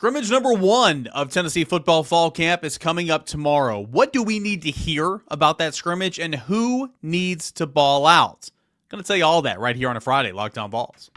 Scrimmage number 1 of Tennessee football fall camp is coming up tomorrow. What do we need to hear about that scrimmage, and who needs to ball out? I'm going to tell you all that right here on a Friday, Locked On Vols.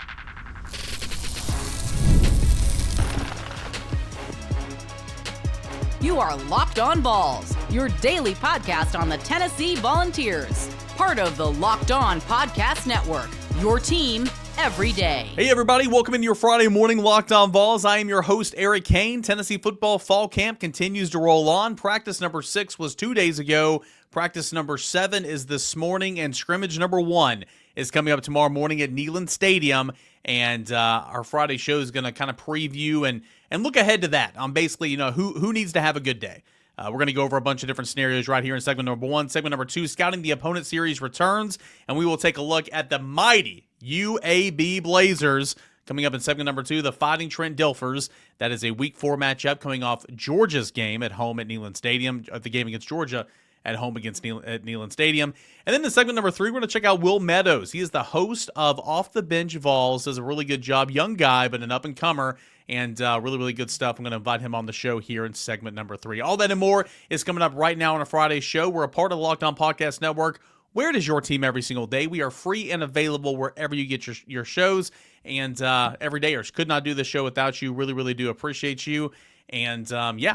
You are Locked On Vols, your daily podcast on the Tennessee Volunteers. Part of the Locked On Podcast Network, your team every day. Hey everybody, welcome into your Friday morning Locked On Vols. I am your host, Cain. Tennessee football fall camp continues to roll on. Practice number 6 was 2 days ago. Practice number 7 is this morning, and scrimmage number 1 is coming up tomorrow morning at Neyland Stadium. And our Friday show is going to kind of preview and look ahead to that on basically, who needs to have a good day. We're going to go over a bunch of different scenarios right here in segment number 1. Segment number 2, Scouting the Opponent series returns, and we will take a look at the mighty UAB Blazers. Coming up in segment number 2, the Fighting Trent Dilfers. That is a Week 4 matchup coming off Georgia's game at home at Neyland Stadium, the game against Georgia at home at Neyland Stadium. And then in segment number 3, we're going to check out Will Meadows. He is the host of Off the Bench Vols. Does a really good job. Young guy, but an up-and-comer. And really, really good stuff. I'm going to invite him on the show here in segment number 3. All that and more is coming up right now on a Friday show. We're a part of the Locked On Podcast Network. Where does your team every single day? We are free and available wherever you get your shows. And everydayers, could not do this show without you. Really, really do appreciate you. And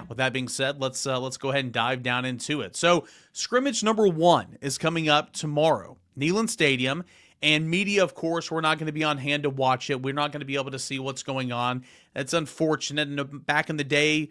with that being said, let's go ahead and dive down into it. So scrimmage number 1 is coming up tomorrow, Neyland Stadium. And media, of course, we're not going to be on hand to watch it. We're not going to be able to see what's going on. It's unfortunate. And back in the day,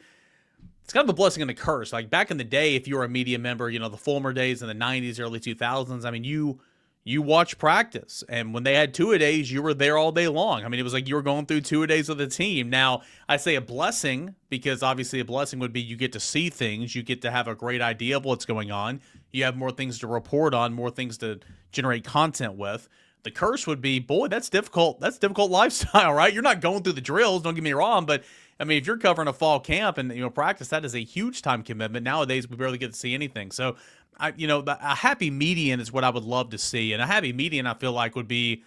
it's kind of a blessing and a curse. Like back in the day, if you were a media member, the former days in the 90s, early 2000s, I mean, you watch practice. And when they had two-a-days, you were there all day long. I mean, it was like you were going through two-a-days with the team. Now, I say a blessing because obviously a blessing would be you get to see things. You get to have a great idea of what's going on. You have more things to report on, more things to generate content with. The curse would be, boy, that's difficult. That's difficult lifestyle, right? You're not going through the drills, don't get me wrong, but I mean, if you're covering a fall camp and practice, that is a huge time commitment. Nowadays, we barely get to see anything. So, a happy median is what I would love to see, and a happy median I feel like would be,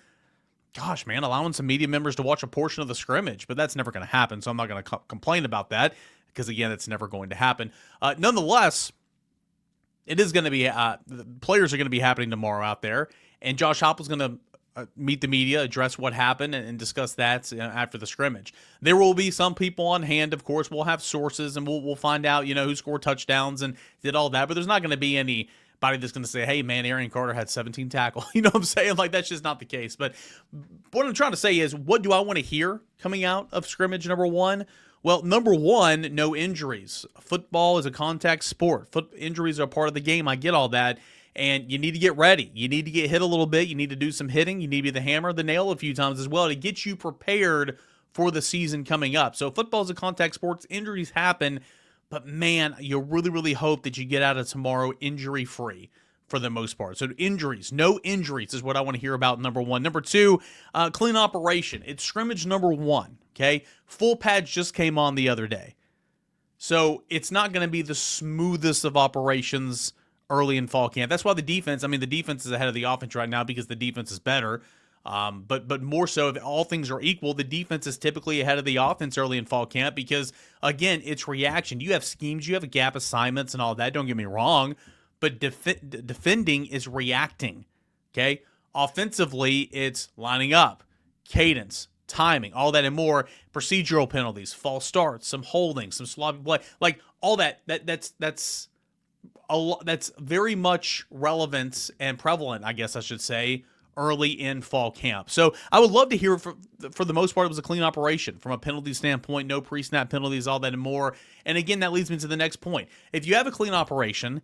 gosh, man, allowing some media members to watch a portion of the scrimmage, but that's never going to happen. So I'm not going to complain about that because again, it's never going to happen. Nonetheless, it is going to be the players are going to be happening tomorrow out there, and Josh Heupel's going to meet the media, address what happened, and discuss that after the scrimmage. There will be some people on hand, of course. We'll have sources, and we'll find out, who scored touchdowns and did all that. But there's not going to be anybody that's going to say, hey, man, Aaron Carter had 17 tackles. You know what I'm saying? Like, that's just not the case. But what I'm trying to say is, what do I want to hear coming out of scrimmage number 1? Well, number 1, no injuries. Football is a contact sport. Injuries are part of the game. I get all that. And you need to get ready. You need to get hit a little bit. You need to do some hitting. You need to be the hammer, the nail a few times as well to get you prepared for the season coming up. So football is a contact sport. Injuries happen. But, man, you really, really hope that you get out of tomorrow injury-free for the most part. So injuries, no injuries is what I want to hear about, number 1. Number 2, clean operation. It's scrimmage number 1, okay? Full pads just came on the other day. So it's not going to be the smoothest of operations early in fall camp. That's why the defense is ahead of the offense right now because the defense is better. But more so, if all things are equal, the defense is typically ahead of the offense early in fall camp because, again, it's reaction. You have schemes, you have gap assignments and all that, don't get me wrong, but defending is reacting, okay? Offensively, it's lining up, cadence, timing, all that and more, procedural penalties, false starts, some holding, some sloppy play, like all that's very much relevant and prevalent, I guess I should say, early in fall camp. So I would love to hear, for the most part, it was a clean operation from a penalty standpoint, no pre-snap penalties, all that and more. And again, that leads me to the next point. If you have a clean operation,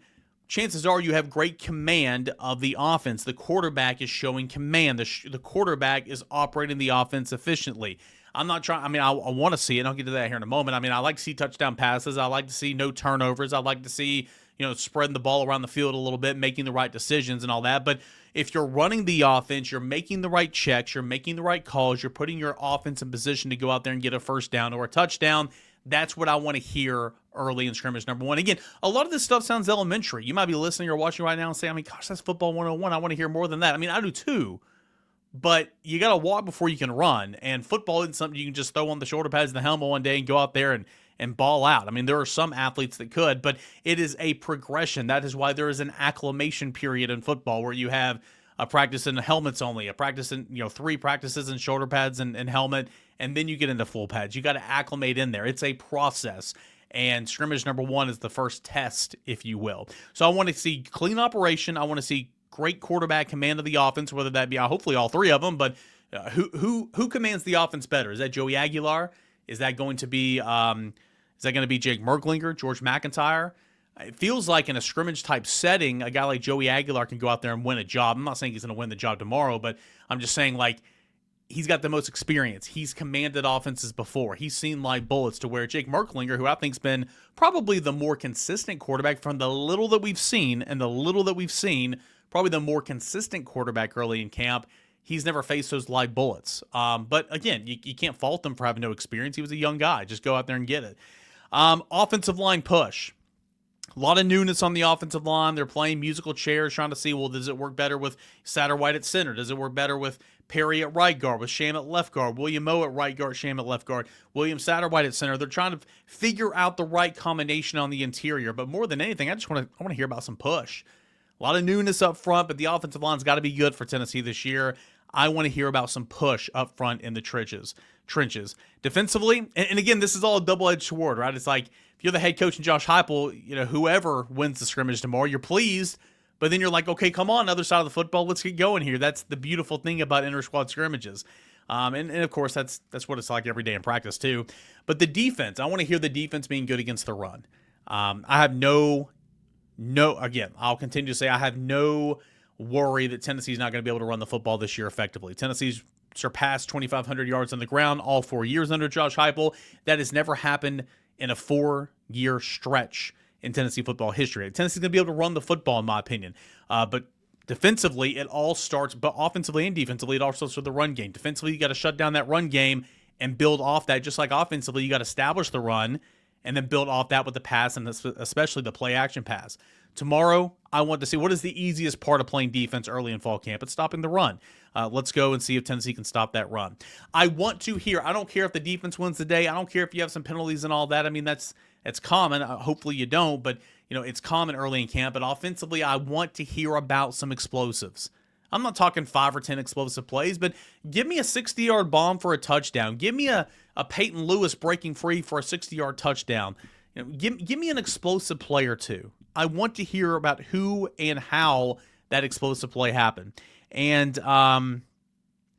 chances are you have great command of the offense. The quarterback is showing command. The quarterback is operating the offense efficiently. I'm not trying, I want to see it. I'll get to that here in a moment. I like to see touchdown passes. I like to see no turnovers. I like to see spreading the ball around the field a little bit, making the right decisions and all that. But if you're running the offense, you're making the right checks, you're making the right calls, you're putting your offense in position to go out there and get a first down or a touchdown, that's what I want to hear early in scrimmage number 1. Again, a lot of this stuff sounds elementary. You might be listening or watching right now and say, gosh, that's football 101. I want to hear more than that. I do too. but you got to walk before you can run. And football isn't something you can just throw on the shoulder pads and the helmet one day and go out there and ball out. I mean, there are some athletes that could, but it is a progression. That is why there is an acclimation period in football where you have a practice in helmets only, a practice in, 3 practices in shoulder pads and helmet, and then you get into full pads. You got to acclimate in there. It's a process. And scrimmage number 1 is the first test, if you will. So I want to see clean operation. I want to see great quarterback command of the offense, whether that be hopefully all 3 of them. But who commands the offense better? Is that Joey Aguilar? Is that going to be Jake Merklinger, George McIntyre? It feels like in a scrimmage type setting, a guy like Joey Aguilar can go out there and win a job. I'm not saying he's going to win the job tomorrow, but I'm just saying like he's got the most experience. He's commanded offenses before. He's seen live bullets, to where Jake Merklinger, who I think's been probably the more consistent quarterback from the little that we've seen, probably the more consistent quarterback early in camp. He's never faced those live bullets. But again, you can't fault him for having no experience. He was a young guy. Just go out there and get it. Offensive line push. A lot of newness on the offensive line. They're playing musical chairs, trying to see, well, does it work better with Satterwhite at center? Does it work better with Perry at right guard, with Sham at left guard, William Moe at right guard, Sham at left guard, William Satterwhite at center? They're trying to figure out the right combination on the interior. But more than anything, I want to hear about some push. A lot of newness up front, but the offensive line's got to be good for Tennessee this year. I want to hear about some push up front in the trenches. Defensively, and again, this is all a double-edged sword, right? It's like, if you're the head coach and Josh Heupel, whoever wins the scrimmage tomorrow, you're pleased, but then you're like, okay, come on, other side of the football, let's get going here. That's the beautiful thing about inter-squad scrimmages. And of course, that's what it's like every day in practice too. But the defense, I want to hear the defense being good against the run. I have again, I'll continue to say I have no worry that Tennessee's not going to be able to run the football this year effectively. Tennessee's surpassed 2,500 yards on the ground all 4 years under Josh Heupel. That has never happened in a 4-year stretch in Tennessee football history. Tennessee's going to be able to run the football, in my opinion. But defensively, it all starts, but offensively and defensively, it all starts with the run game. Defensively, you got to shut down that run game and build off that. Just like offensively, you got to establish the run and then build off that with the pass, and especially the play-action pass. Tomorrow, I want to see what is the easiest part of playing defense early in fall camp. It's stopping the run. Let's go and see if Tennessee can stop that run. I want to hear, I don't care if the defense wins the day. I don't care if you have some penalties and all that. I mean, that's common. Hopefully you don't, but it's common early in camp. But offensively, I want to hear about some explosives. I'm not talking 5 or 10 explosive plays, but give me a 60-yard bomb for a touchdown. Give me a Peyton Lewis breaking free for a 60-yard touchdown. Give me an explosive play or two. I want to hear about who and how that explosive play happened. And,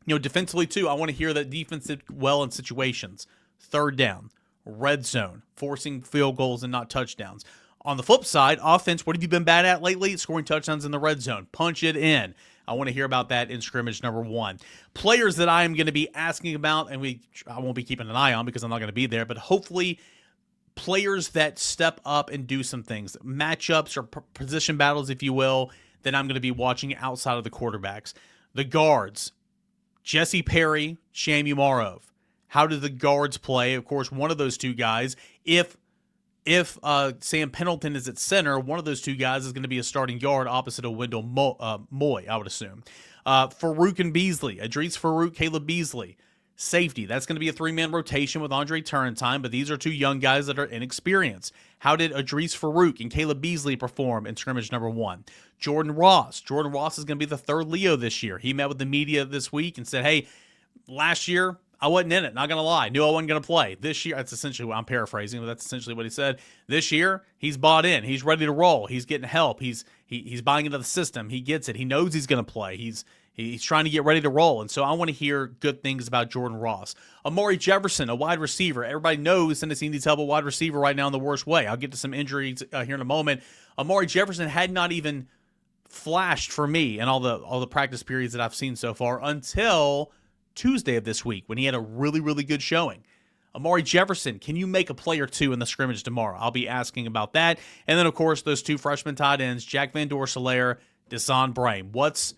defensively too, I want to hear that defense did well in situations. 3rd down, red zone, forcing field goals and not touchdowns. On the flip side, offense, what have you been bad at lately? Scoring touchdowns in the red zone. Punch it in. I want to hear about that in scrimmage number 1. Players that I am going to be asking about, and I won't be keeping an eye on because I'm not going to be there, but hopefully players that step up and do some things, matchups or position battles, if you will, that I'm going to be watching outside of the quarterbacks. The guards, Jesse Perry, Sham Umarov. How do the guards play? Of course, one of those two guys, if Sam Pendleton is at center, one of those two guys is going to be a starting guard opposite of Wendell Moy, I would assume. Farouk and Beasley, Idris Farouk, Caleb Beasley. Safety, that's going to be a 3-man rotation with Andre Turrentine, but these are 2 young guys that are inexperienced. How did Idris Farouk and Caleb Beasley perform in scrimmage number 1? Jordan Ross is going to be the 3rd Leo this year. He met with the media this week and said, hey, last year, I wasn't in it, not going to lie. Knew I wasn't going to play. This year, that's essentially what I'm paraphrasing, but that's essentially what he said. This year, he's bought in. He's ready to roll. He's getting help. He's buying into the system. He gets it. He knows he's going to play. He's trying to get ready to roll. And so I want to hear good things about Jordan Ross. Amari Jefferson, a wide receiver. Everybody knows Tennessee needs help a wide receiver right now in the worst way. I'll get to some injuries here in a moment. Amari Jefferson had not even flashed for me in all the practice periods that I've seen so far until Tuesday of this week when he had a really, really good showing. Amari Jefferson, can you make a play or two in the scrimmage tomorrow? I'll be asking about that. And then, of course, those 2 freshman tight ends, Jack Van Dorselaer, Desan Brame. What's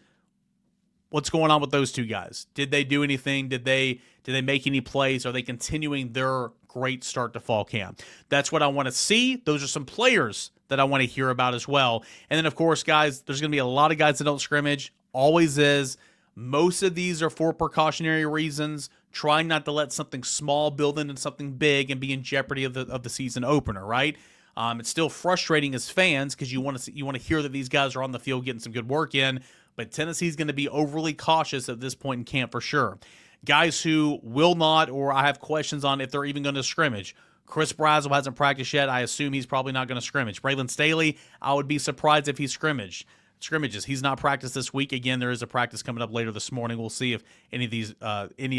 going on with those 2 guys? Did they do anything? Did they make any plays? Are they continuing their great start to fall camp? That's what I want to see. Those are some players that I want to hear about as well. And then, of course, guys, there's going to be a lot of guys that don't scrimmage. Always is. Most of these are for precautionary reasons, trying not to let something small build into something big and be in jeopardy of the season opener, right? It's still frustrating as fans because you want to hear that these guys are on the field getting some good work in, but Tennessee's going to be overly cautious at this point in camp for sure. Guys who will not, or I have questions on if they're even going to scrimmage. Chris Brazel hasn't practiced yet. I assume he's probably not going to scrimmage. Braylon Staley, I would be surprised if he scrimmages. He's not practiced this week. Again, there is a practice coming up later this morning. We'll see if any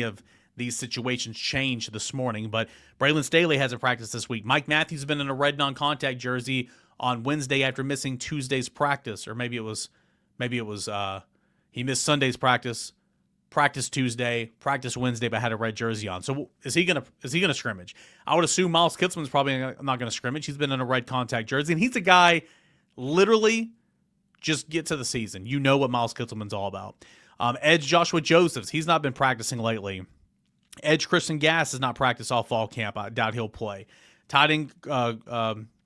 of these situations change this morning. But Braylon Staley hasn't practiced this week. Mike Matthews has been in a red non-contact jersey on Wednesday after missing Tuesday's practice, or maybe it was he missed Sunday's practice Tuesday, practice Wednesday, but had a red jersey on. So is he gonna scrimmage? I would assume Miles Kitzman's probably not gonna scrimmage. He's been in a red contact jersey, and he's a guy literally just get to the season. You know what Miles Kitzman's all about. Edge Joshua Josephs, he's not been practicing lately. Edge Christian Gass has not practiced all fall camp. I doubt he'll play. Tight end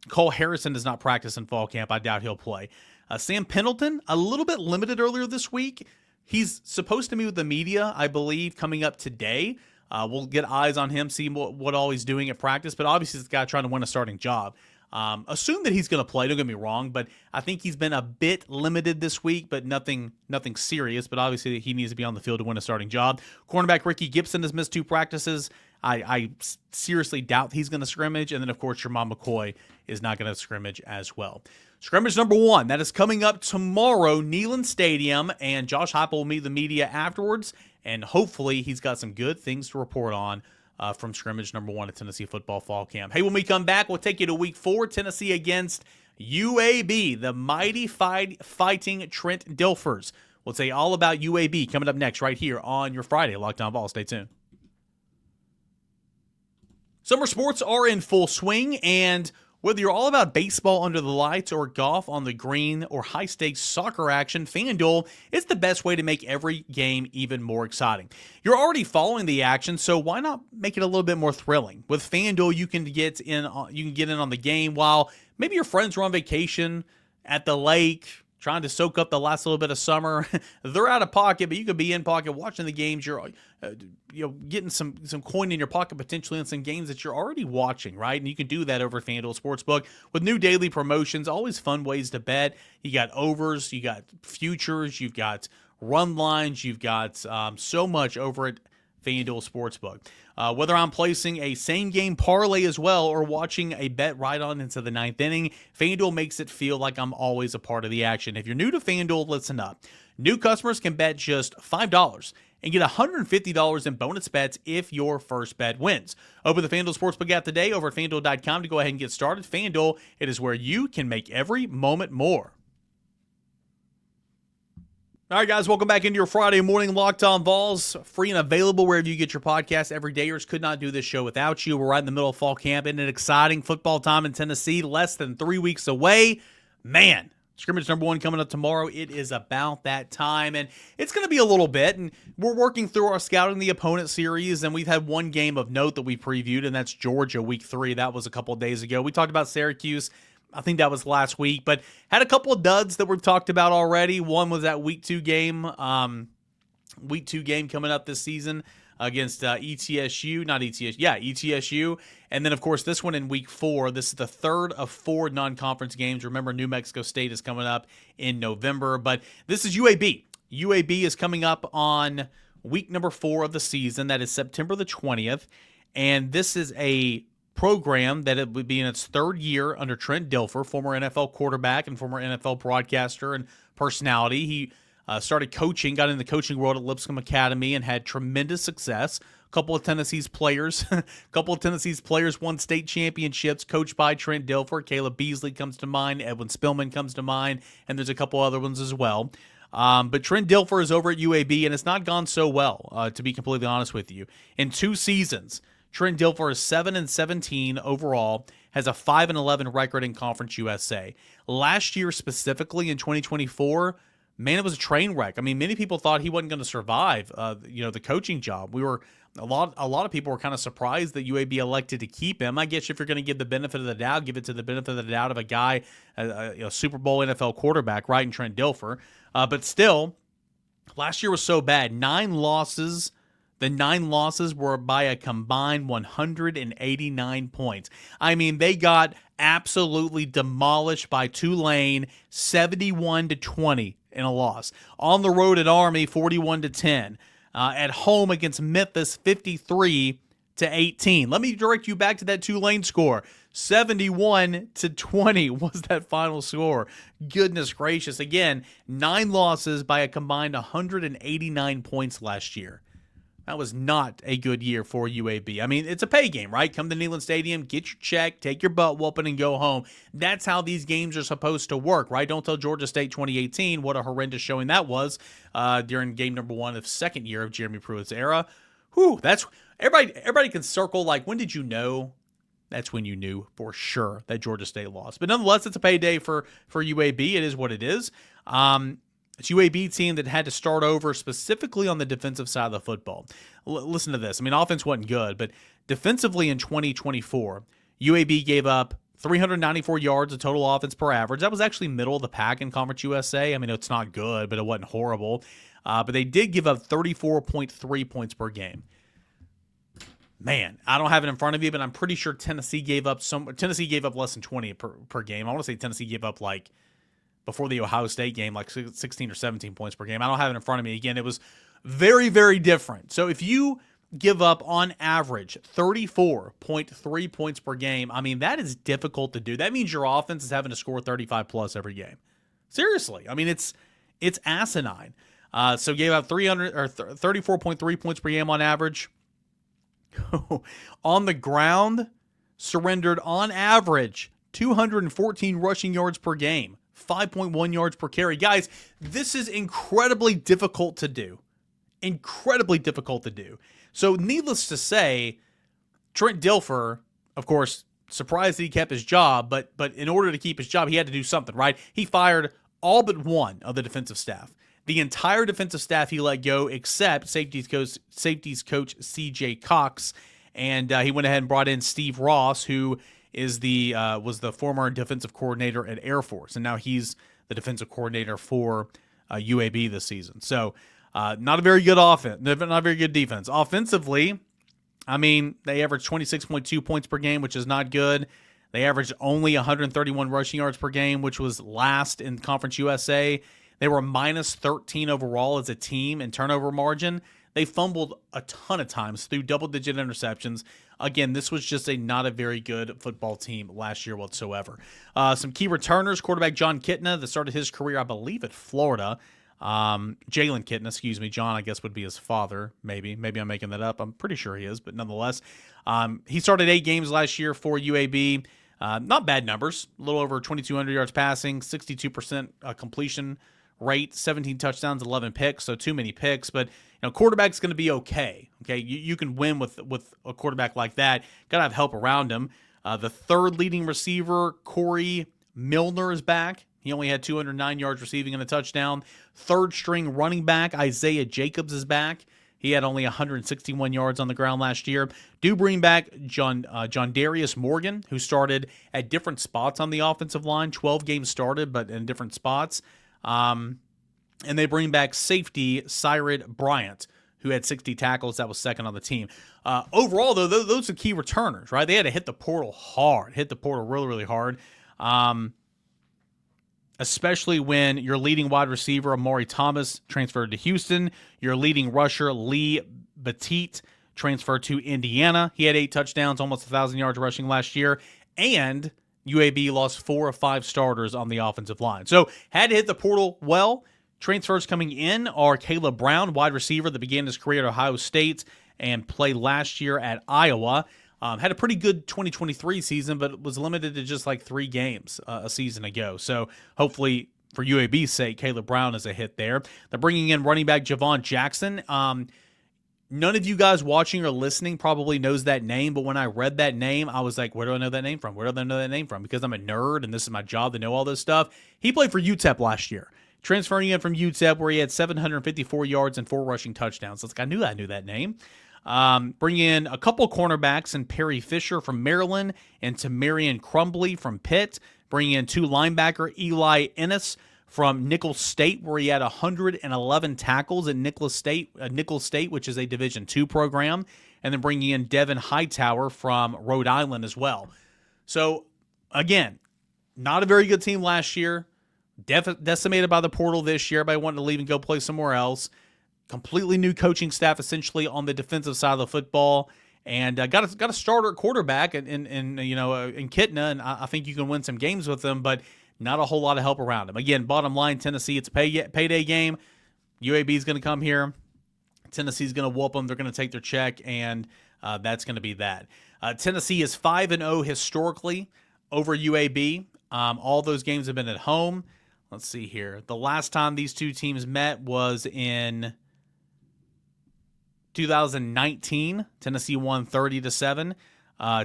Cole Harrison does not practice in fall camp. I doubt he'll play. Sam Pendleton, a little bit limited earlier this week. He's supposed to meet with the media, I believe, coming up today. We'll get eyes on him, see what all he's doing at practice. But obviously, this guy trying to win a starting job. Assume that he's going to play. Don't get me wrong, but I think he's been a bit limited this week, but nothing serious. But obviously, he needs to be on the field to win a starting job. Cornerback Ricky Gibson has missed 2 practices. I seriously doubt he's going to scrimmage. And then, of course, Jermon McCoy is not going to scrimmage as well. Scrimmage number 1, that is coming up tomorrow, Neyland Stadium, and Josh Heupel will meet the media afterwards, and hopefully he's got some good things to report on from scrimmage number 1 at Tennessee football fall camp. Hey, when we come back, we'll take you to week 4, Tennessee against UAB, the mighty fighting Trent Dilfers. We'll tell you all about UAB coming up next right here on your Friday Locked On Vols. Stay tuned. Summer sports are in full swing, and whether you're all about baseball under the lights or golf on the green or high-stakes soccer action, FanDuel is the best way to make every game even more exciting. You're already following the action, so why not make it a little bit more thrilling? With FanDuel, you can get in on the game while maybe your friends are on vacation at the lake, trying to soak up the last little bit of summer. They're out of pocket, but you could be in pocket watching the games. You're getting some coin in your pocket potentially in some games that you're already watching, right? And you can do that over FanDuel Sportsbook with new daily promotions, always fun ways to bet. You got overs, you got futures, you've got run lines, you've got so much over at FanDuel Sportsbook. Whether I'm placing a same-game parlay as well or watching a bet right on into the 9th inning, FanDuel makes it feel like I'm always a part of the action. If you're new to FanDuel, listen up. New customers can bet just $5 and get $150 in bonus bets if your first bet wins. Open the FanDuel Sportsbook app today over at FanDuel.com to go ahead and get started. FanDuel, it is where you can make every moment more. All right, guys, welcome back into your Friday morning Locked On Vols. Free and available wherever you get your podcast. Everydayers could not do this show without you. We're right in the middle of fall camp and an exciting football time in Tennessee, less than 3 weeks away. Man, scrimmage number 1 coming up tomorrow. It is about that time, and it's going to be a little bit, and we're working through our Scouting the Opponent series, and we've had one game of note that we previewed, and that's Georgia week 3. That was a couple of days ago. We talked about Syracuse. I think that was last week, but had a couple of duds that we've talked about already. One was that week 2 game coming up this season against ETSU. And then, of course, this one in week 4. This is the 3rd of 4 non-conference games. Remember, New Mexico State is coming up in November, but this is UAB. UAB is coming up on week number 4 of the season. That is September the 20th, and this is a program that it would be in its 3rd year under Trent Dilfer, former NFL quarterback and former NFL broadcaster and personality. He started coaching, got in the coaching world at Lipscomb Academy and had tremendous success. A couple of Tennessee's players won state championships coached by Trent Dilfer. Caleb Beasley comes to mind. Edwin Spillman comes to mind. And there's a couple other ones as well. But Trent Dilfer is over at UAB, and it's not gone so well, to be completely honest with you. In 2 seasons, Trent Dilfer is 7-17 overall, has a 5-11 record in Conference USA. Last year, specifically in 2024, man, it was a train wreck. I mean, many people thought he wasn't going to survive, the coaching job. A lot of people were kind of surprised that UAB elected to keep him. I guess if you're going to give the benefit of the doubt, give it to the benefit of the doubt of a guy, Super Bowl NFL quarterback, right, in Trent Dilfer. But still, Last year was so bad. 9 losses. The 9 losses were by a combined 189 points. I mean, they got absolutely demolished by Tulane, 71-20 in a loss. On the road at Army, 41-10. At home against Memphis, 53-18. Let me direct you back to that Tulane score. 71-20 was that final score. Goodness gracious. Again, 9 losses by a combined 189 points last year. That was not a good year for UAB. I mean, it's a pay game, right? Come to Neyland Stadium, get your check, take your butt whooping, and go home. That's how these games are supposed to work, right? Don't tell Georgia State 2018 what a horrendous showing that was during game number 1 of second year of Jeremy Pruitt's era. Whew, that's everybody can circle, like, when did you know? That's when you knew for sure that Georgia State lost. But nonetheless, it's a payday for UAB. It is what it is. It's UAB team that had to start over specifically on the defensive side of the football. Listen to this. I mean, offense wasn't good, but defensively in 2024, UAB gave up 394 yards of total offense per average. That was actually middle of the pack in Conference USA. I mean, it's not good, but it wasn't horrible. But they did give up 34.3 points per game. Man, I don't have it in front of you, but I'm pretty sure Tennessee gave up less than 20 per game. I want to say Tennessee gave up, like, before the Ohio State game, like 16 or 17 points per game. I don't have it in front of me. Again, it was very, very different. So if you give up on average 34.3 points per game, I mean, that is difficult to do. That means your offense is having to score 35 plus every game. Seriously. I mean, it's asinine. So gave out 34.3 points per game on average. On the ground, surrendered on average 214 rushing yards per game. 5.1 yards per carry. Guys, this is incredibly difficult to do. Incredibly difficult to do. So needless to say, Trent Dilfer, of course, surprised that he kept his job, but in order to keep his job, he had to do something, right? He fired all but one of the defensive staff. The entire defensive staff he let go except safeties coach CJ Cox, and he went ahead and brought in Steve Ross, who was the former defensive coordinator at Air Force, and now he's the defensive coordinator for UAB this season. So not a very good offense, not a very good defense. Offensively, I mean, they averaged 26.2 points per game, which is not good. They averaged only 131 rushing yards per game, which was last in Conference USA. They were minus 13 overall as a team in turnover margin. They fumbled a ton of times through double-digit interceptions. Again, this was just not a very good football team last year whatsoever. Some key returners, quarterback John Kitna, that started his career, I believe, at Florida. Jalen Kitna, excuse me. John, I guess, would be his father, maybe. Maybe I'm making that up. I'm pretty sure he is, but nonetheless. He started 8 games last year for UAB. Not bad numbers. A little over 2,200 yards passing, 62% completion rate, 17 touchdowns, 11 picks, so too many picks, but quarterback's going to be okay. Okay, you can win with a quarterback like that. Got to have help around him. The third leading receiver, Corey Milner, is back. He only had 209 yards receiving and a touchdown. Third string running back, Isaiah Jacobs, is back. He had only 161 yards on the ground last year. Do bring back John Darius Morgan, who started at different spots on the offensive line. 12 games started, but in different spots. And they bring back safety Cyril Bryant, who had 60 tackles. That was second on the team. Overall, though, those are key returners, right? They had to hit the portal hard, really, really hard. Especially when your leading wide receiver, Amari Thomas, transferred to Houston. Your leading rusher, Lee Batiste, transferred to Indiana. He had 8 touchdowns, almost 1,000 yards rushing last year. And UAB lost 4 of 5 starters on the offensive line. So had to hit the portal well. Transfers coming in are Caleb Brown, wide receiver that began his career at Ohio State and played last year at Iowa. Had a pretty good 2023 season, but was limited to just like 3 games a season ago. So hopefully, for UAB's sake, Caleb Brown is a hit there. They're bringing in running back Javon Jackson. None of you guys watching or listening probably knows that name, but when I read that name, I was like, where do I know that name from? Where do I know that name from? Because I'm a nerd and this is my job to know all this stuff. He played for UTEP last year, transferring in from UTEP where he had 754 yards and 4 rushing touchdowns. So it's like, I knew that name. Bring in a couple cornerbacks and Perry Fisher from Maryland and Tamarian Crumbly from Pitt. Bring in 2 linebacker Eli Ennis from Nicholls State, where he had 111 tackles at Nicholls State, which is a Division II program, and then bringing in Devin Hightower from Rhode Island as well. So, again, not a very good team last year. Decimated by the portal this year. Everybody wanted to leave and go play somewhere else. Completely new coaching staff, essentially, on the defensive side of the football. And got a starter at quarterback in Kitna, and I think you can win some games with them, but not a whole lot of help around him. Again, bottom line, Tennessee, it's a payday game. UAB is going to come here. Tennessee's going to whoop them. They're going to take their check, and that's going to be that. Tennessee is 5-0 historically over UAB. All those games have been at home. Let's see here. The last time these two teams met was in 2019. Tennessee won 30-7.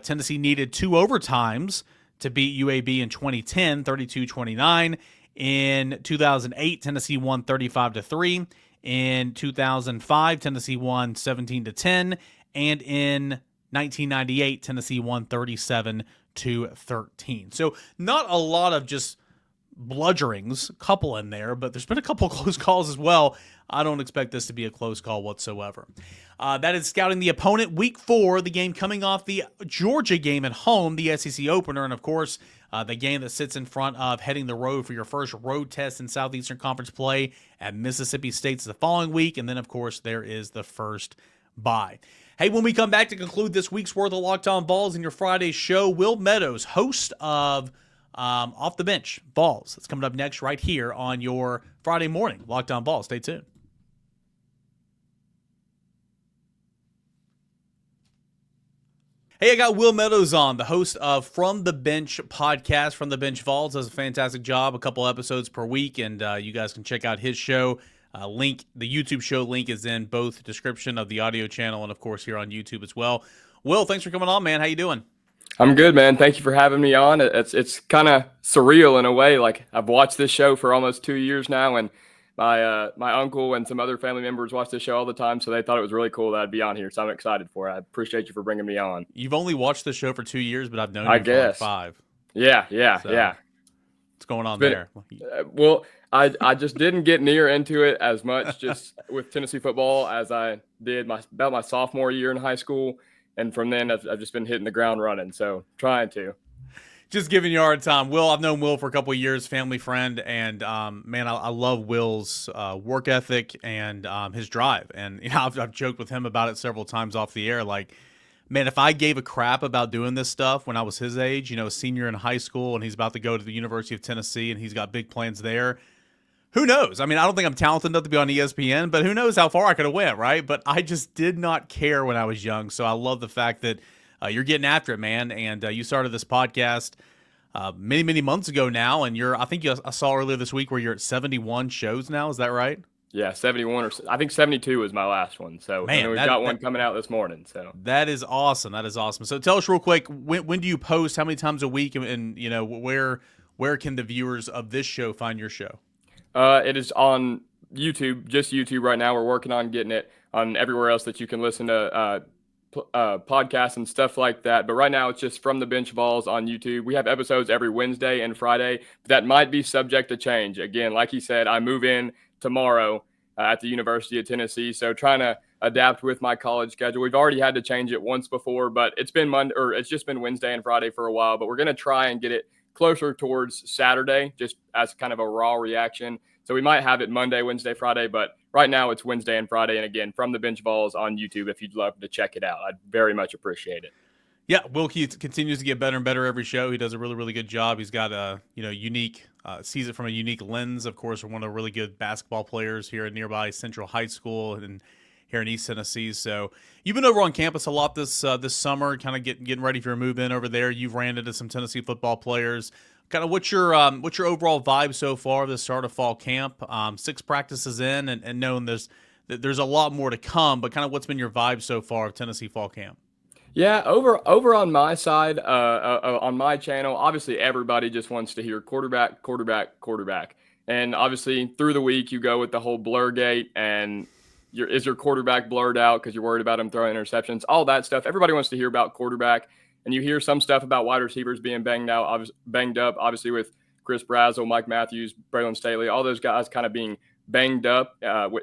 Tennessee needed 2 overtimes to beat UAB in 2010, 32-29. In 2008, Tennessee won 35-3. In 2005, Tennessee won 17-10. And in 1998, Tennessee won 37-13. So not a lot of just bludgeonings, couple in there, but there's been a couple close calls as well. I don't expect this to be a close call whatsoever. That is scouting the opponent. Week 4, the game coming off the Georgia game at home, the SEC opener, and of course, the game that sits in front of heading the road for your first road test in Southeastern Conference play at Mississippi State the following week, and then, of course, there is the first bye. Hey, when we come back to conclude this week's worth of Locked On Vols in your Friday show, Will Meadows, host of Off the Bench Vols. That's coming up next right here on your Friday morning Locked On Vols. Stay tuned. Hey, I got Will Meadows on, the host of From the Bench podcast. From the Bench Vols does a fantastic job, a couple episodes per week, and you guys can check out his show. The YouTube show link is in both the description of the audio channel and, of course, here on YouTube as well. Will, thanks for coming on, man. How you doing? I'm good, man. Thank you for having me on. It's kind of surreal in a way. Like, I've watched this show for almost 2 years now, and my uncle and some other family members watch this show all the time, so they thought it was really cool that I'd be on here. So I'm excited for it. I appreciate you for bringing me on. You've only watched the show for 2 years, but I've known you for like 5. Yeah. What's going on there? Well, I just didn't get near into it as much just with Tennessee football as I did about my sophomore year in high school. And from then, I've just been hitting the ground running. So trying to. Just giving you a hard time. Will, I've known Will for a couple of years, family friend. And, man, I love Will's work ethic and his drive. And I've joked with him about it several times off the air. Like, man, if I gave a crap about doing this stuff when I was his age, senior in high school, and he's about to go to the University of Tennessee and he's got big plans there, who knows? I mean, I don't think I'm talented enough to be on ESPN, but who knows how far I could have went, right? But I just did not care when I was young. So I love the fact that you're getting after it, man. And you started this podcast many, many months ago now. And I saw earlier this week where you're at 71 shows now. Is that right? Yeah, 71 or I think 72 was my last one. So man, we've got one coming out this morning. So that is awesome. That is awesome. So tell us real quick, when do you post? How many times a week? And where can the viewers of this show find your show? It is on YouTube, just YouTube right now. We're working on getting it on everywhere else that you can listen to podcasts and stuff like that. But right now it's just From the Bench Vols on YouTube. We have episodes every Wednesday and Friday. That might be subject to change. Again, like he said, I move in tomorrow at the University of Tennessee. So trying to adapt with my college schedule. We've already had to change it once before, but it's been it's just been Wednesday and Friday for a while. But we're going to try and get it closer towards Saturday, just as kind of a raw reaction. So we might have it Monday, Wednesday, Friday, but right now it's Wednesday and Friday. And again, From the Bench Vols on YouTube, if you'd love to check it out, I'd very much appreciate it. Yeah, Will continues to get better and better every show. He does a really, really good job. He's got a unique, sees it from a unique lens. Of course, we're one of the really good basketball players here at nearby Central High School and here in East Tennessee. So you've been over on campus a lot this summer, kind of getting ready for your move in over there. You've ran into some Tennessee football players. Kind of what's your overall vibe so far the start of fall camp? 6 practices in, and knowing there's a lot more to come, but kind of what's been your vibe so far of Tennessee fall camp? Yeah, over on my side, on my channel, obviously everybody just wants to hear quarterback. And obviously through the week you go with the whole blur gate and is your quarterback blurred out because you're worried about him throwing interceptions, all that stuff. Everybody wants to hear about quarterback. And you hear some stuff about wide receivers being banged up, obviously with Chris Brazzell, Mike Matthews, Braylon Staley, all those guys kind of being banged up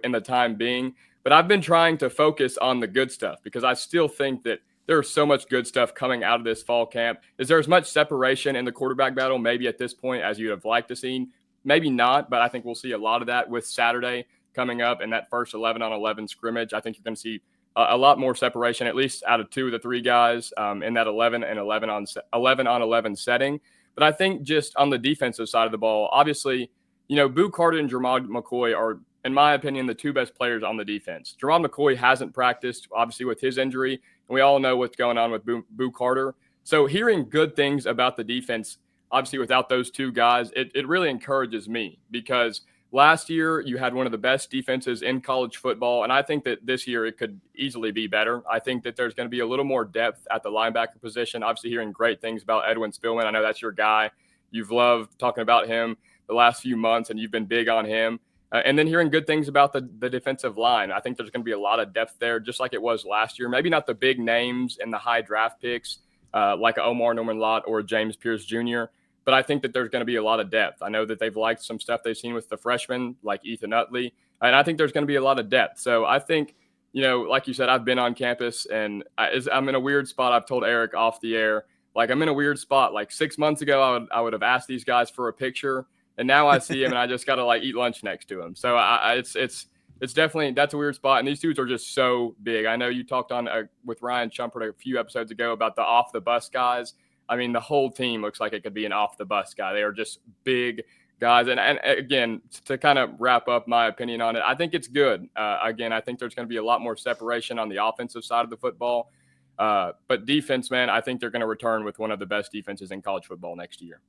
in the time being. But I've been trying to focus on the good stuff because I still think that there's so much good stuff coming out of this fall camp. Is there as much separation in the quarterback battle maybe at this point as you'd have liked to see? Maybe not, but I think we'll see a lot of that with Saturday coming up and that first 11-on-11 scrimmage. I think you're going to see a lot more separation, at least out of 2 of the 3 guys in that 11-on-11 setting. But I think just on the defensive side of the ball, obviously, Boo Carter and Jermod McCoy are, in my opinion, the 2 best players on the defense. Jermod McCoy hasn't practiced, obviously, with his injury, and we all know what's going on with Boo Carter. So hearing good things about the defense, obviously, without those 2 guys, it really encourages me because last year you had one of the best defenses in college football, and I think that this year it could easily be better. I think that there's going to be a little more depth at the linebacker position. Obviously, hearing great things about Edwin Spillman. I know that's your guy. You've loved talking about him the last few months, and you've been big on him. And then hearing good things about the defensive line. I think there's going to be a lot of depth there, just like it was last year. Maybe not the big names and the high draft picks like Omar Norman-Lott or James Pierce Jr., but I think that there's going to be a lot of depth. I know that they've liked some stuff they've seen with the freshmen like Ethan Utley, and I think there's going to be a lot of depth. So I think, like you said, I've been on campus, and I'm in a weird spot. I've told Eric off the air, like I'm in a weird spot. Like 6 months ago, I would have asked these guys for a picture. And now I see him, and I just got to eat lunch next to him. So it's definitely, that's a weird spot. And these dudes are just so big. I know you talked on with Ryan Chumpert a few episodes ago about the off the bus guys. I mean, the whole team looks like it could be an off the bus guy. They are just big guys. And again, to kind of wrap up my opinion on it, I think it's good. Again, I think there's going to be a lot more separation on the offensive side of the football. But defense, man, I think they're going to return with one of the best defenses in college football next year.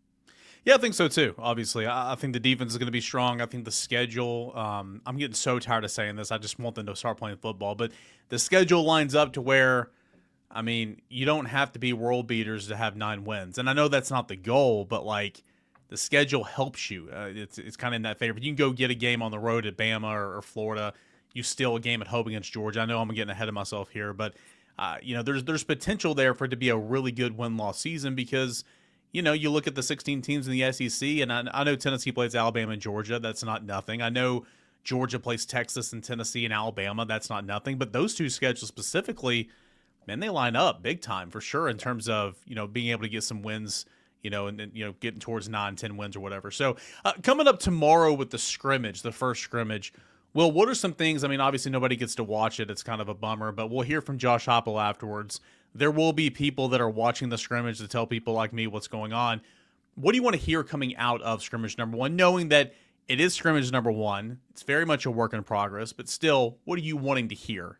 Yeah, I think so too. Obviously, I think the defense is going to be strong. I think the schedule, I'm getting so tired of saying this. I just want them to start playing football. But the schedule lines up to where, I mean, you don't have to be world beaters to have 9 wins. And I know that's not the goal, but the schedule helps you. It's kind of in that favor. If you can go get a game on the road at Bama or Florida, you steal a game at home against Georgia. I know I'm getting ahead of myself here, but there's potential there for it to be a really good win-loss season because you look at the 16 teams in the SEC, and I know Tennessee plays Alabama and Georgia. That's not nothing. I know Georgia plays Texas and Tennessee and Alabama. That's not nothing. But those 2 schedules specifically, man, they line up big time for sure in terms of, being able to get some wins, and getting towards 9, 10 wins or whatever. So coming up tomorrow with the scrimmage, the first scrimmage, Will, what are some things? I mean, obviously nobody gets to watch it. It's kind of a bummer, but we'll hear from Josh Heupel afterwards. There will be people that are watching the scrimmage to tell people like me what's going on. What do you want to hear coming out of scrimmage number 1, knowing that it is scrimmage number 1? It's very much a work in progress, but still, what are you wanting to hear?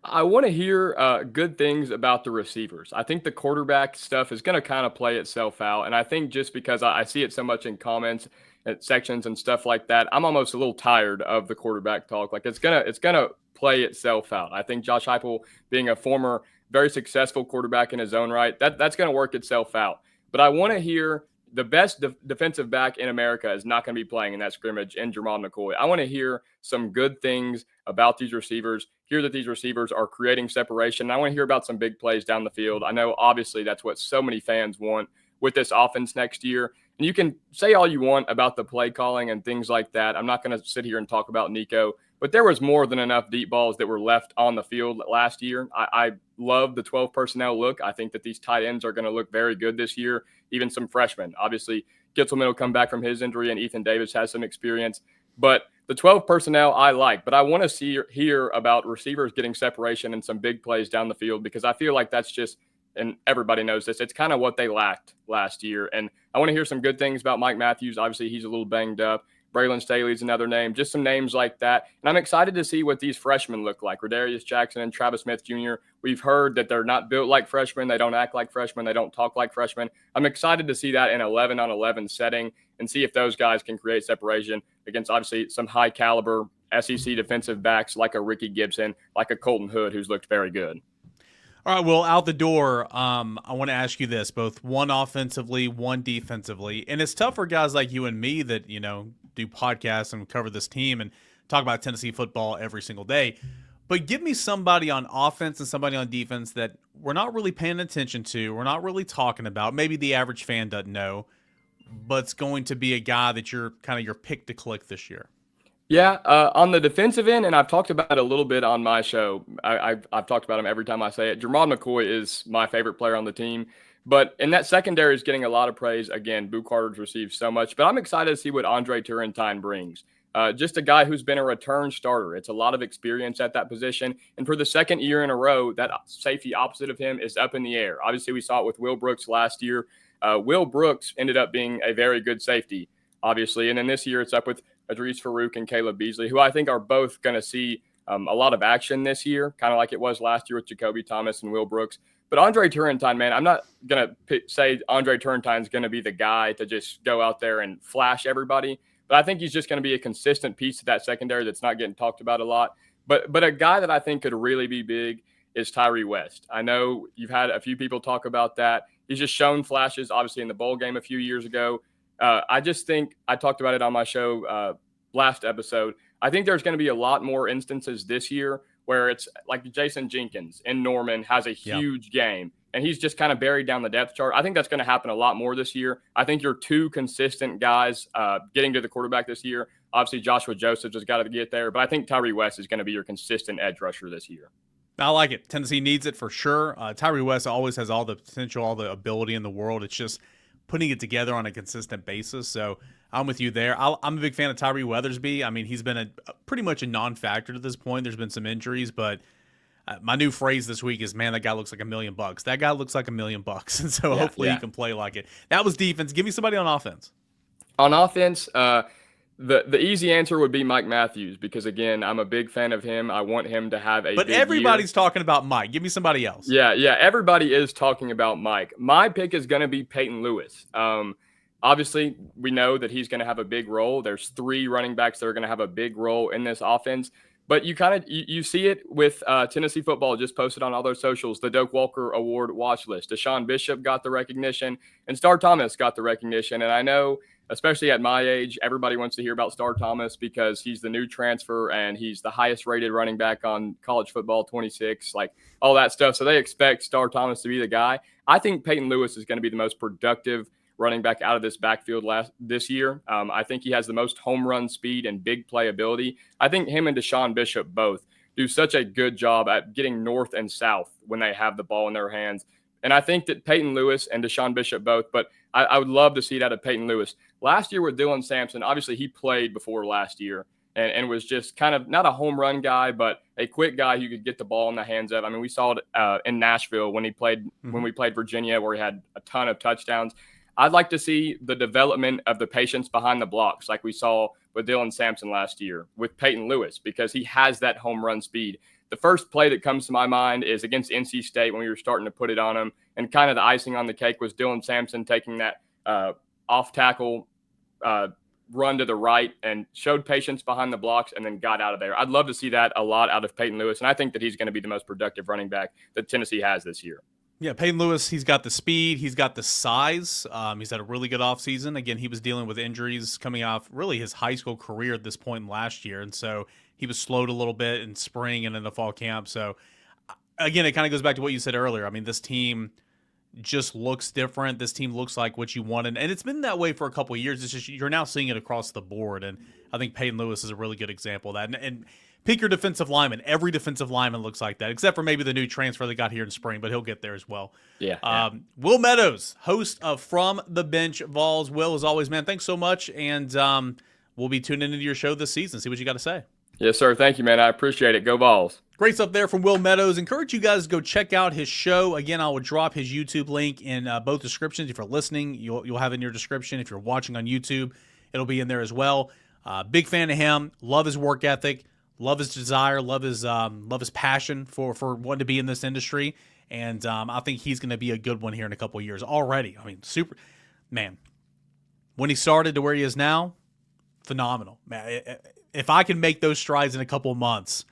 I want to hear good things about the receivers. I think the quarterback stuff is going to kind of play itself out. And I think just because I see it so much in comments and sections and stuff like that, I'm almost a little tired of the quarterback talk. Like it's gonna play itself out. I think Josh Heupel, being a former very successful quarterback in his own right, that's going to work itself out. But I want to hear the best defensive back in America is not going to be playing in that scrimmage in Jermod McCoy. I want to hear some good things about these receivers, hear that these receivers are creating separation. And I want to hear about some big plays down the field. I know, obviously, that's what so many fans want with this offense next year. And you can say all you want about the play calling and things like that. I'm not going to sit here and talk about Nico, but there was more than enough deep balls that were left on the field last year. I love the 12 personnel look. I think that these tight ends are going to look very good this year, even some freshmen. Obviously, Gitzelman will come back from his injury, and Ethan Davis has some experience. But the 12 personnel I like, but I want to hear about receivers getting separation and some big plays down the field because I feel like that's just, and everybody knows this, it's kind of what they lacked last year. And I want to hear some good things about Mike Matthews. Obviously, he's a little banged up. Braylon Staley's another name, just some names like that. And I'm excited to see what these freshmen look like. Rodarius Jackson and Travis Smith Jr. We've heard that they're not built like freshmen. They don't act like freshmen. They don't talk like freshmen. I'm excited to see that in 11-on-11 setting and see if those guys can create separation against obviously some high caliber SEC defensive backs like a Ricky Gibson, like a Colton Hood, who's looked very good. All right, well, out the door, I want to ask you this, both one offensively, one defensively. And it's tough for guys like you and me that, do podcasts and cover this team and talk about Tennessee football every single day. But give me somebody on offense and somebody on defense that we're not really paying attention to, we're not really talking about, maybe the average fan doesn't know. but it's going to be a guy that you're kind of your pick to click this year? Yeah, on the defensive end, and I've talked about it a little bit on my show. I've talked about him every time I say it. Jermon McCoy is my favorite player on the team. But in that secondary is getting a lot of praise. Again, Boo Carter's received so much. But I'm excited to see what Andre Turrentine brings. Just a guy who's been a return starter. It's a lot of experience at that position. And for the second year in a row, that safety opposite of him is up in the air. Obviously, we saw it with Will Brooks last year. Will Brooks ended up being a very good safety, obviously. And then this year it's up with Idris Farouk and Caleb Beasley, who I think are both going to see a lot of action this year, kind of like it was last year with Jacoby Thomas and Will Brooks. But Andre Turrentine, man, I'm not going to say Andre Turrentine's going to be the guy to just go out there and flash everybody. But I think he's just going to be a consistent piece of that secondary that's not getting talked about a lot. But a guy that I think could really be big is Tyree West. I know you've had a few people talk about that. He's just shown flashes, obviously, in the bowl game a few years ago. I just think I talked about it on my show last episode. I think there's going to be a lot more instances this year where it's like Jason Jenkins in Norman has a huge game and he's just kind of buried down the depth chart. I think that's going to happen a lot more this year. I think you're two consistent guys getting to the quarterback this year. Obviously, Joshua Joseph just got to get there, but I think Tyree West is going to be your consistent edge rusher this year. I like it. Tennessee needs it for sure. Tyree West always has all the potential, all the ability in the world. It's just putting it together on a consistent basis. So I'm with you there. I'm a big fan of Tyree Weathersby. I mean, he's been pretty much a non-factor to this point. There's been some injuries, but my new phrase this week is, man, that guy looks like $1 million. That guy looks like $1 million. And so hopefully he can play like it. That was defense. Give me somebody on offense. On offense, the easy answer would be Mike Matthews because, again, I'm a big fan of him. I want him to have a But big everybody's year. talking about Mike. Give me somebody else. Yeah, everybody is talking about Mike. My pick is going to be Peyton Lewis. Obviously, we know that he's going to have a big role. There's 3 running backs that are going to have a big role in this offense. But you see it with Tennessee football just posted on all their socials, the Doak Walker Award watch list. Deshaun Bishop got the recognition and Star Thomas got the recognition. And I know, especially at my age, everybody wants to hear about Star Thomas because he's the new transfer and he's the highest rated running back on college football, 26, like all that stuff. So they expect Star Thomas to be the guy. I think Peyton Lewis is going to be the most productive running back out of this backfield this year. I think he has the most home run speed and big playability. I think him and Deshaun Bishop both do such a good job at getting north and south when they have the ball in their hands. And I think that Peyton Lewis and Deshaun Bishop both, but I would love to see it out of Peyton Lewis. Last year with Dylan Sampson, obviously he played before last year and was just kind of not a home run guy, but a quick guy who could get the ball in the hands of. I mean, we saw it in Nashville when we played Virginia, where he had a ton of touchdowns. I'd like to see the development of the patience behind the blocks like we saw with Dylan Sampson last year with Peyton Lewis because he has that home run speed. The first play that comes to my mind is against NC State when we were starting to put it on him. And kind of the icing on the cake was Dylan Sampson taking that off-tackle run to the right and showed patience behind the blocks and then got out of there. I'd love to see that a lot out of Peyton Lewis, and I think that he's going to be the most productive running back that Tennessee has this year. Yeah, Peyton Lewis, he's got the speed, he's got the size. He's had a really good offseason. Again, he was dealing with injuries coming off really his high school career at this point last year, and so he was slowed a little bit in spring and in the fall camp. So, again, it kind of goes back to what you said earlier. I mean, this team just looks different. This team looks like what you wanted, and it's been that way for a couple of years. It's just you're now seeing it across the board, and I think Peyton Lewis is a really good example of that. And pick your defensive lineman. Every defensive lineman looks like that, except for maybe the new transfer that got here in spring, but he'll get there as well. Yeah. Will Meadows, host of From the Bench Vols. Will, as always, man, thanks so much, and we'll be tuning into your show this season. See what you got to say. Yes, sir. Thank you, man. I appreciate it. Go Vols. Great stuff there from Will Meadows. Encourage you guys to go check out his show. Again, I will drop his YouTube link in both descriptions. If you're listening, you'll have it in your description. If you're watching on YouTube, it'll be in there as well. Big fan of him. Love his work ethic. Love his desire. Love his passion for wanting to be in this industry. And I think he's going to be a good one here in a couple of years already. I mean, super, man. When he started to where he is now, phenomenal. Man, if I can make those strides in a couple of months,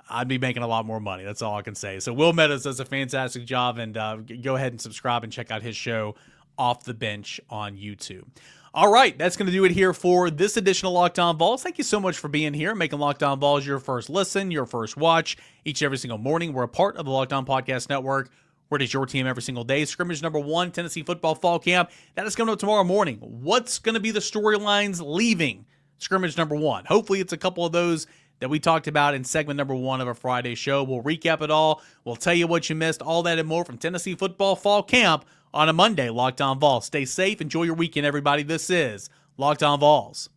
I'd be making a lot more money. That's all I can say. So Will Meadows does a fantastic job, and go ahead and subscribe and check out his show, Off the Bench, on YouTube. All right, that's going to do it here for this edition of Locked On Vols. Thank you so much for being here, making Locked On Vols your first listen, your first watch, each and every single morning. We're a part of the Locked On Podcast Network, where it is your team every single day. Scrimmage number 1, Tennessee football fall camp. That is coming up tomorrow morning. What's going to be the storylines leaving scrimmage number 1? Hopefully it's a couple of those that we talked about in segment number 1 of a Friday show. We'll recap it all. We'll tell you what you missed, all that and more from Tennessee football fall camp on a Monday. Locked On Vols. Stay safe. Enjoy your weekend, everybody. This is Locked On Vols.